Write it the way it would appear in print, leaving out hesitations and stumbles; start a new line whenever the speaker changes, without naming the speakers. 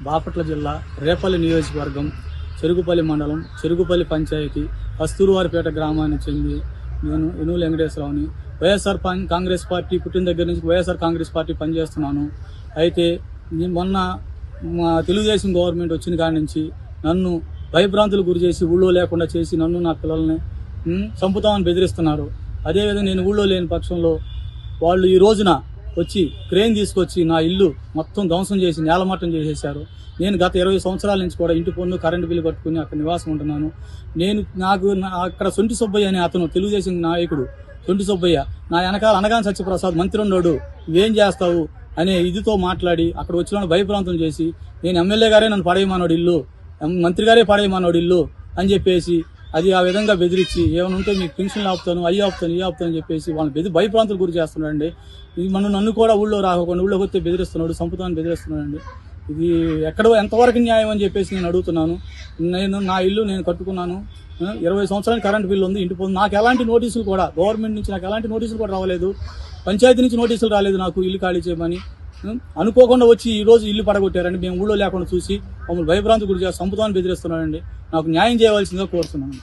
బాపట్ల జిల్లా రేపల్లి నియోజకవర్గం చెరుగుపల్లి మండలం చెరుగుపల్లి పంచాయతీ కస్తూరువారిపేట గ్రామానికి చెంది నేను ఎనుగుల వెంకటేశ్వరరావుని. వైఎస్ఆర్ కాంగ్రెస్ పార్టీ పుట్టిన దగ్గర నుంచి వైఎస్ఆర్ కాంగ్రెస్ పార్టీ పనిచేస్తున్నాను. అయితే మొన్న మా తెలుగుదేశం గవర్నమెంట్ వచ్చిన కాడి నుంచి నన్ను భయభ్రాంతులు గురి చేసి ఊళ్ళో లేకుండా చేసి నన్ను నా పిల్లల్ని చంపుతామని బెదిరిస్తున్నారు. అదేవిధంగా నేను ఊళ్ళో లేని పక్షంలో వాళ్ళు ఈ రోజున వచ్చి క్రేన్ తీసుకొచ్చి నా ఇల్లు మొత్తం ధ్వంసం చేసి నేలమట్టం చేసేశారు. నేను గత 20 సంవత్సరాల నుంచి కూడా ఇంటి పన్ను కరెంటు బిల్లు కట్టుకుని అక్కడ నివాసం ఉంటున్నాను. నాకు అక్కడ సొంటి సుబ్బయ్య అనే అతను తెలుగుదేశం నాయకుడు సొంటి సుబ్బయ్య నా వెనకాల అనగాని సత్యప్రసాద్ మంత్రి ఉన్నాడు, ఇవేం చేస్తావు అనే ఇదితో మాట్లాడి అక్కడ వచ్చిన భయభ్రాంతం చేసి నేను ఎమ్మెల్యే గారే నన్ను పడేయమన్నాడు ఇల్లు, మంత్రి గారే పడేయమన్నాడు ఇల్లు అని చెప్పేసి అది ఆ విధంగా బెదిరించి ఏమైనా ఉంటే మీకు పెన్షన్లు ఆపుతాను, అయ్యి ఆపుతాను, ఇవి ఆపుతాను అని చెప్పేసి వాళ్ళని భయభ్రాంతులు గురి చేస్తున్నాడండి. ఇది నన్ను కూడా ఊళ్ళో రాకుండా ఊళ్ళోకి వస్తే బెదిరిస్తున్నాడు, చంపుతానని బెదిరిస్తున్నాడండి. ఇది ఎక్కడో ఎంతవరకు న్యాయం అని చెప్పేసి నేను అడుగుతున్నాను. నా ఇల్లు నేను కట్టుకున్నాను, 20 సంవత్సరాల కరెంట్ బిల్లు ఉంది, ఇంటి పోదు. నాకు ఎలాంటి నోటీసులు కూడా గవర్నమెంట్ నుంచి నాకు ఎలాంటి నోటీసులు కూడా రాలేదు, పంచాయతీ నుంచి నోటీసులు రాలేదు నాకు ఇల్లు ఖాళీ చేయమని. అనుకోకుండా వచ్చి ఈ రోజు ఇల్లు పడగొట్టారండి. మేము ఊళ్ళో లేకుండా చూసి మమ్మల్ని భయభ్రాంతి గురి చేసి చంపుతామని బెదిరిస్తున్నాడండి. నాకు న్యాయం చేయవలసిందిగా కోరుతున్నాను.